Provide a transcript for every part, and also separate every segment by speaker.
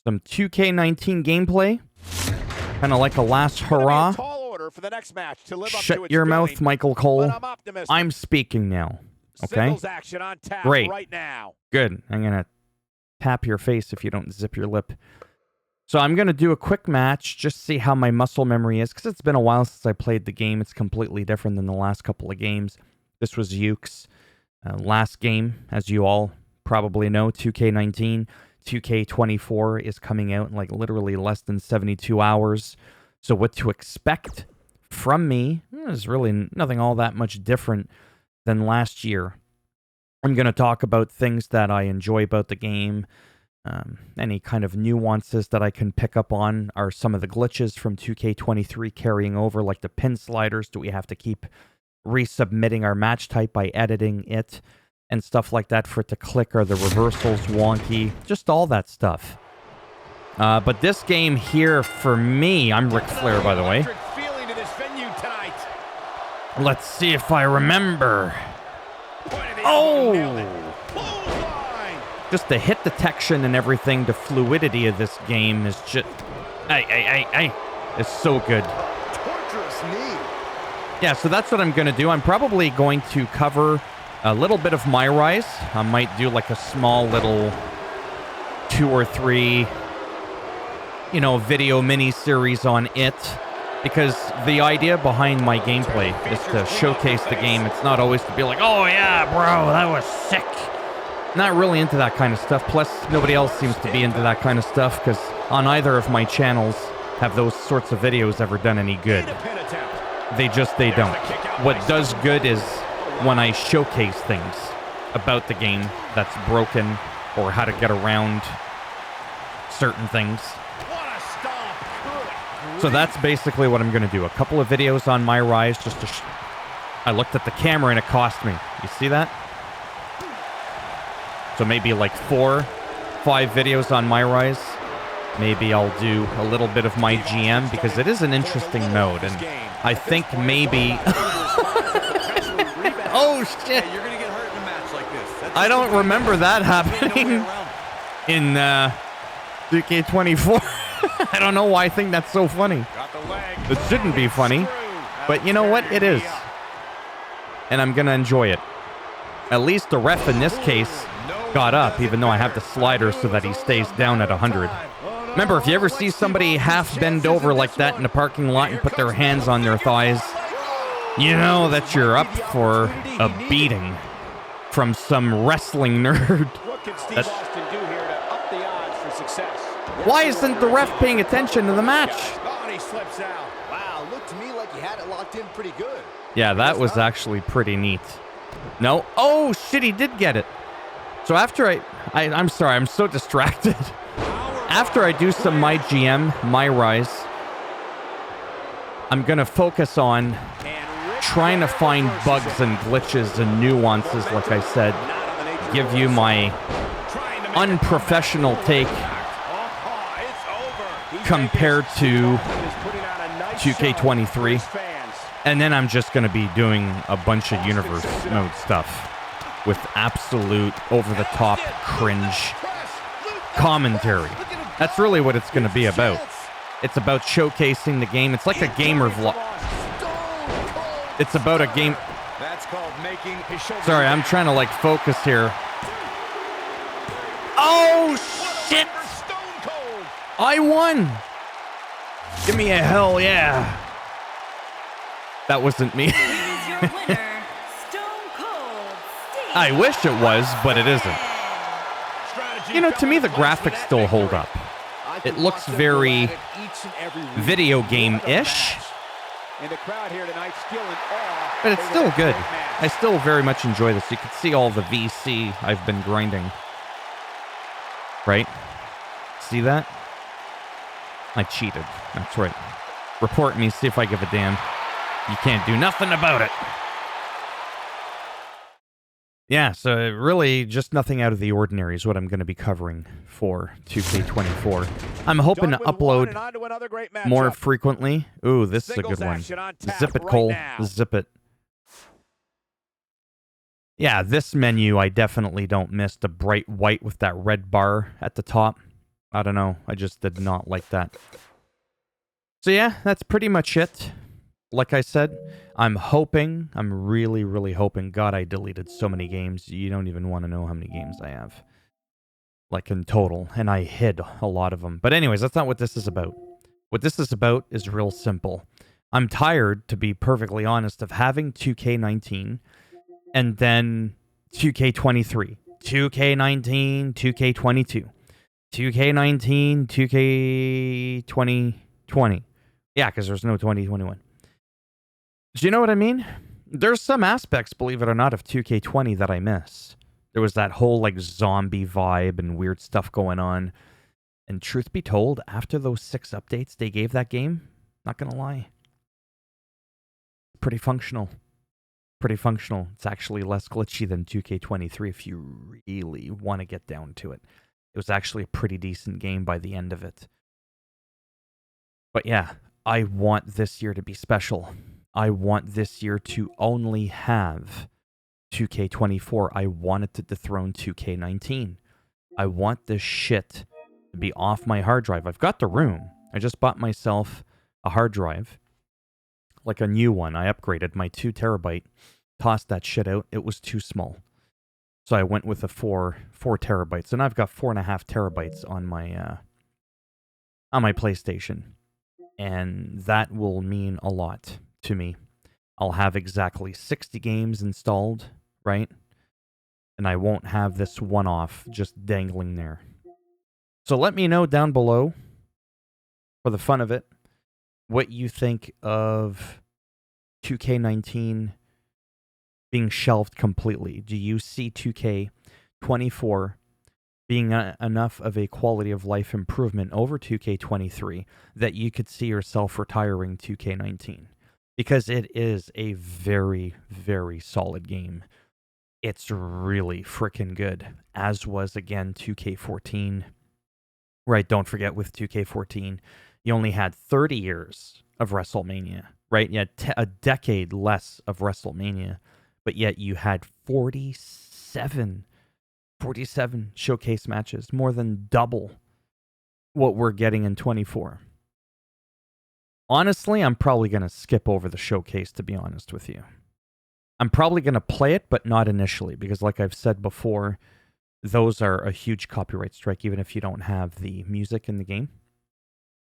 Speaker 1: Some 2K19 gameplay. Kind of like a last hurrah.
Speaker 2: For the next match to live
Speaker 1: Shut
Speaker 2: up to
Speaker 1: your
Speaker 2: billing,
Speaker 1: mouth, Michael Cole.
Speaker 2: I'm,
Speaker 1: I'm speaking now. Okay?
Speaker 2: Singles action on tap
Speaker 1: Great.
Speaker 2: right now.
Speaker 1: Good. I'm going to tap your face if you don't zip your lip. So I'm going to do a quick match, just see how my muscle memory is, because it's been a while since I played the game. It's completely different than the last couple of games. This was Yuke's last game, as you all probably know, 2K19. 2K24 is coming out in like literally less than 72 hours. So what to expect from me is really nothing all that much different than last year. I'm going to talk about things that I enjoy about the game. Any kind of nuances that I can pick up on are some of the glitches from 2K23 carrying over, like the pin sliders. Do we have to keep resubmitting our match type by editing it and stuff like that for it to click? Are the reversals wonky? Just all that stuff. But this game here, for me, I'm Ric Flair, by the way. Let's see if I remember. Oh! Just the hit detection and everything, the fluidity of this game is just... It's so good. Yeah, so that's what I'm going to do. I'm probably going to cover a little bit of My Rise. I might do like a small little 2 or 3, video mini-series on it. Because the idea behind my gameplay is to showcase the game. It's not always to be like, oh yeah, bro, that was sick. Not really into that kind of stuff. Plus, nobody else seems to be into that kind of stuff, because on either of my channels have those sorts of videos ever done any good. They don't. What does good is when I showcase things about the game that's broken, or how to get around certain things. So that's basically what I'm going to do. A couple of videos on My Rise, just to... I looked at the camera and it cost me. You see that? So maybe like 4, 5 videos on My Rise. Maybe I'll do a little bit of my GM, because it is an interesting mode. And I think maybe... Oh, shit!
Speaker 2: You're gonna get hurt in a match like this.
Speaker 1: I don't remember that happening in 2K24. I don't know why I think that's so funny. It shouldn't be funny, but you know what? It is. And I'm going to enjoy it. At least the ref in this case got up, even though I have the slider so that he stays down at 100. Remember, if you ever see somebody half bend over like that in the parking lot and put their hands on their thighs, you know that you're up for a beating from some wrestling nerd. Why isn't the ref paying attention to the match?
Speaker 2: Wow, looked to me like you had it locked in pretty good.
Speaker 1: Yeah, that was actually pretty neat. No. Oh, shit, he did get it. So after I'm sorry, I'm so distracted. After I do some My GM, My Rise, I'm going to focus on trying to find bugs and glitches and nuances, like I said. Give you my unprofessional take compared to 2K23. And then I'm just going to be doing a bunch of universe mode stuff with absolute over-the-top cringe commentary. That's really what it's going to be about. It's about showcasing the game. It's like a gamer vlog. It's about a game... Sorry, I'm trying to, like, focus here. Oh, shit! I won! Give me a hell yeah. That wasn't me. I wish it was, but it isn't. You know, to me, the graphics still hold up. It looks very video game-ish. But it's still good. I still very much enjoy this. You can see all the VC I've been grinding. Right? See that? I cheated. That's right. Report me, see if I give a damn. You can't do nothing about it. Yeah, so really just nothing out of the ordinary is what I'm going to be covering for 2K24. I'm hoping to upload more frequently. Ooh, this is a good one. Zip it, Cole. Zip it. Yeah, this menu I definitely don't miss. The bright white with that red bar at the top. I don't know. I just did not like that. So yeah, that's pretty much it. Like I said, I'm really, really hoping. God, I deleted so many games. You don't even want to know how many games I have. Like in total. And I hid a lot of them. But anyways, that's not what this is about. What this is about is real simple. I'm tired, to be perfectly honest, of having 2K19 and then 2K23, 2K19, 2K22, 2K19, 2K2020. Yeah, because there's no 2021. Do you know what I mean? There's some aspects, believe it or not, of 2K20 that I miss. There was that whole like zombie vibe and weird stuff going on. And truth be told, after those 6 updates they gave that game, not gonna lie, pretty functional. Pretty functional. It's actually less glitchy than 2K23 if you really want to get down to it. It was actually a pretty decent game by the end of it. But yeah, I want this year to be special. I want this year to only have 2K24. I want it to dethrone 2K19. I want this shit to be off my hard drive. I've got the room. I just bought myself a hard drive. Like a new one. I upgraded my 2 terabyte. Tossed that shit out. It was too small. So I went with a 4 terabytes. And I've got 4.5 terabytes on my PlayStation. And that will mean a lot to me. I'll have exactly 60 games installed, right? And I won't have this one-off just dangling there. So let me know down below, for the fun of it, what you think of 2K19 being shelved completely. Do you see 2K24 being enough of a quality of life improvement over 2K23 that you could see yourself retiring 2K19? Because it is a very, very solid game. It's really freaking good, as was, again, 2K14. Right, don't forget, with 2K14, you only had 30 years of WrestleMania, right? You had a decade less of WrestleMania, but yet you had 47 showcase matches, more than double what we're getting in 24. Honestly, I'm probably going to skip over the showcase, to be honest with you. I'm probably going to play it, but not initially, because like I've said before, those are a huge copyright strike, even if you don't have the music in the game.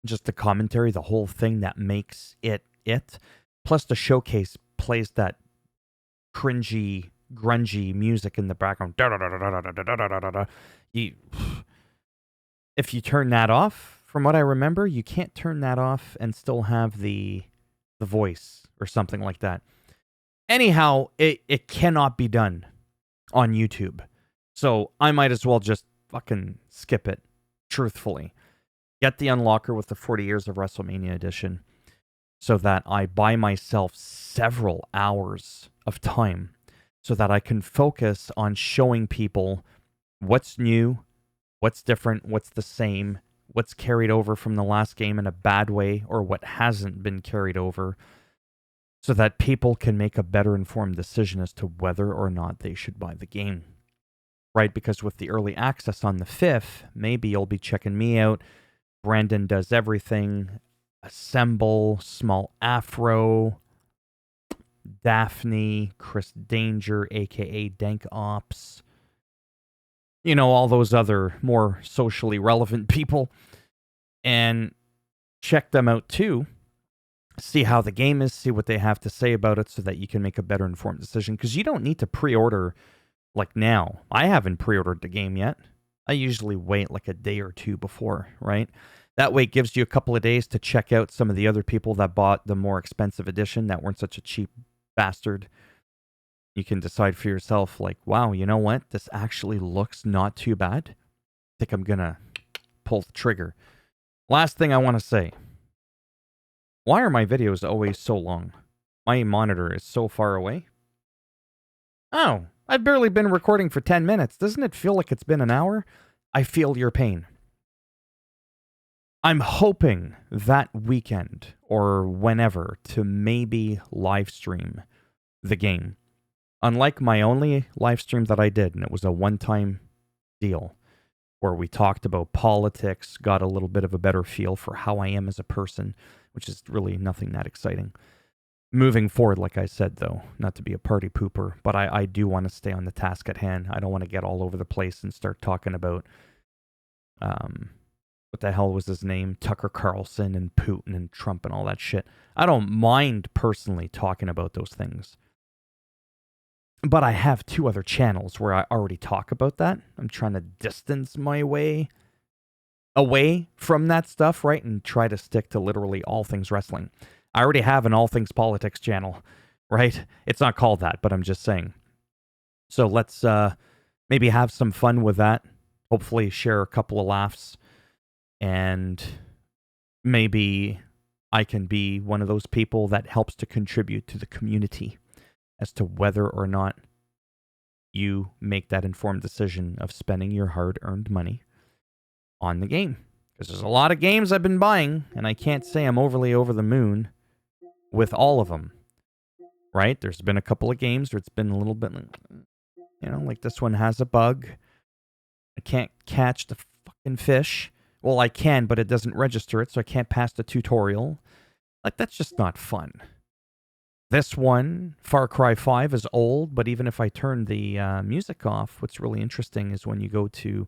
Speaker 1: Just the commentary, the whole thing that makes it. Plus the showcase plays that cringy, grungy music in the background. If you turn that off, from what I remember, you can't turn that off and still have the voice or something like that. Anyhow, it cannot be done on YouTube. So I might as well just fucking skip it, truthfully. Get the unlocker with the 40 Years of WrestleMania edition so that I buy myself several hours of time so that I can focus on showing people what's new, what's different, what's the same, what's carried over from the last game in a bad way, or what hasn't been carried over, so that people can make a better informed decision as to whether or not they should buy the game. Right? Because with the early access on the 5th, maybe you'll be checking me out. Brandon Does Everything, Assemble, Small Afro, Daphne, Chris Danger, aka Dank Ops. You know, all those other more socially relevant people. And check them out too. See how the game is, see what they have to say about it so that you can make a better informed decision. Because you don't need to pre-order like now. I haven't pre-ordered the game yet. I usually wait like a day or two before, right? That way it gives you a couple of days to check out some of the other people that bought the more expensive edition that weren't such a cheap bastard. You can decide for yourself, like, wow, you know what? This actually looks not too bad. I think I'm going to pull the trigger. Last thing I want to say. Why are my videos always so long? My monitor is so far away. Oh, I've barely been recording for 10 minutes. Doesn't it feel like it's been an hour? I feel your pain. I'm hoping that weekend or whenever to maybe live stream the game. Unlike my only live stream that I did, and it was a one-time deal, where we talked about politics, got a little bit of a better feel for how I am as a person, which is really nothing that exciting. Moving forward, like I said, though, not to be a party pooper, but I do want to stay on the task at hand. I don't want to get all over the place and start talking about, what the hell was his name? Tucker Carlson and Putin and Trump and all that shit. I don't mind personally talking about those things. But I have 2 other channels where I already talk about that. I'm trying to distance my way away from that stuff, right? And try to stick to literally all things wrestling. I already have an all things politics channel, right? It's not called that, but I'm just saying. So let's maybe have some fun with that. Hopefully share a couple of laughs. And maybe I can be one of those people that helps to contribute to the community as to whether or not you make that informed decision of spending your hard-earned money on the game. Because there's a lot of games I've been buying, and I can't say I'm overly over the moon with all of them, right? There's been a couple of games where it's been a little bit, like this one has a bug. I can't catch the fucking fish. Well, I can, but it doesn't register it, so I can't pass the tutorial. Like, that's just not fun. This one, Far Cry 5, is old, but even if I turn the music off, what's really interesting is when you go to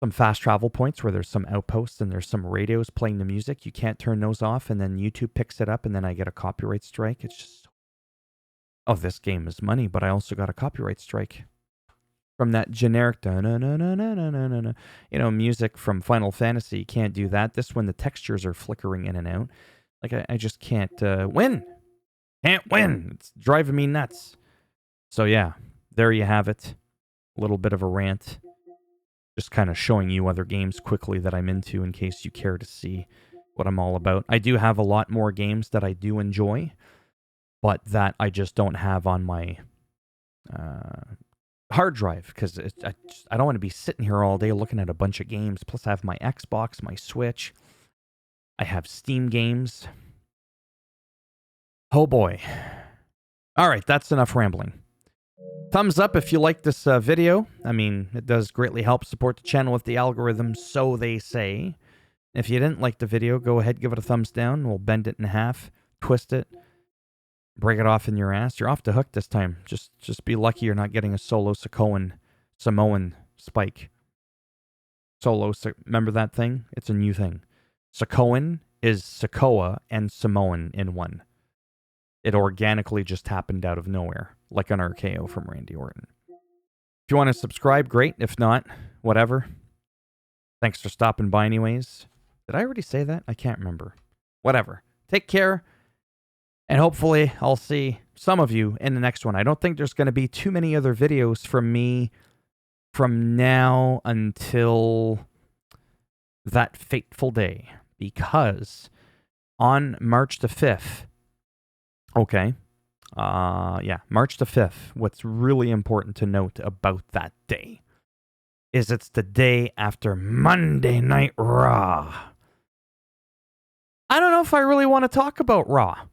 Speaker 1: some fast travel points where there's some outposts and there's some radios playing the music, you can't turn those off, and then YouTube picks it up, and then I get a copyright strike. It's just, oh, this game is money, but I also got a copyright strike from that generic music from Final Fantasy. You can't do that. This one, the textures are flickering in and out. Like, I just can't win. Can't win. It's driving me nuts. So yeah, there you have it. A little bit of a rant. Just kind of showing you other games quickly that I'm into in case you care to see what I'm all about. I do have a lot more games that I do enjoy, but that I just don't have on my hard drive, because I don't want to be sitting here all day looking at a bunch of games. Plus I have my Xbox, my Switch. I have Steam games. Oh boy. All right, that's enough rambling. Thumbs up if you like this video. I mean, it does greatly help support the channel with the algorithm, so they say. If you didn't like the video, go ahead, give it a thumbs down. We'll bend it in half, twist it, break it off in your ass. You're off the hook this time. Just be lucky you're not getting a solo Samoan spike. Remember that thing? It's a new thing. Sakoan is Sakoa and Samoan in one. It organically just happened out of nowhere, like an RKO from Randy Orton. If you want to subscribe, great. If not, whatever. Thanks for stopping by anyways. Did I already say that? I can't remember. Whatever. Take care. And hopefully I'll see some of you in the next one. I don't think there's going to be too many other videos from me from now until that fateful day. Because on March the 5th, March the 5th, what's really important to note about that day is it's the day after Monday Night Raw. I don't know if I really want to talk about Raw.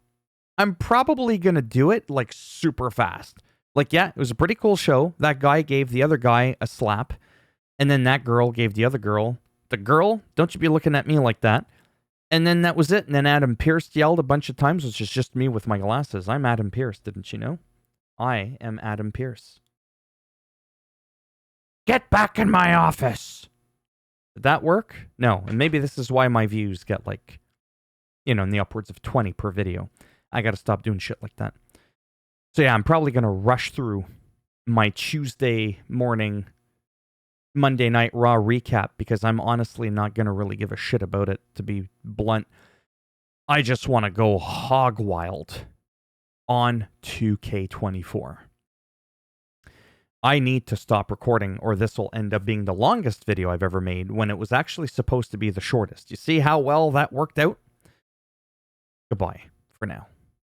Speaker 1: I'm probably going to do it, like, super fast. Like, yeah, it was a pretty cool show. That guy gave the other guy a slap, and then that girl gave the other girl, the girl, don't you be looking at me like that. And then that was it. And then Adam Pearce yelled a bunch of times, which is just me with my glasses. I'm Adam Pearce, didn't you know? I am Adam Pearce. Get back in my office! Did that work? No. And maybe this is why my views get, like, in the upwards of 20 per video. I gotta stop doing shit like that. So yeah, I'm probably gonna rush through my Tuesday morning Monday Night Raw recap, because I'm honestly not going to really give a shit about it, to be blunt. I just want to go hog wild on 2K24. I need to stop recording, or this will end up being the longest video I've ever made when it was actually supposed to be the shortest. You see how well that worked out? Goodbye for now.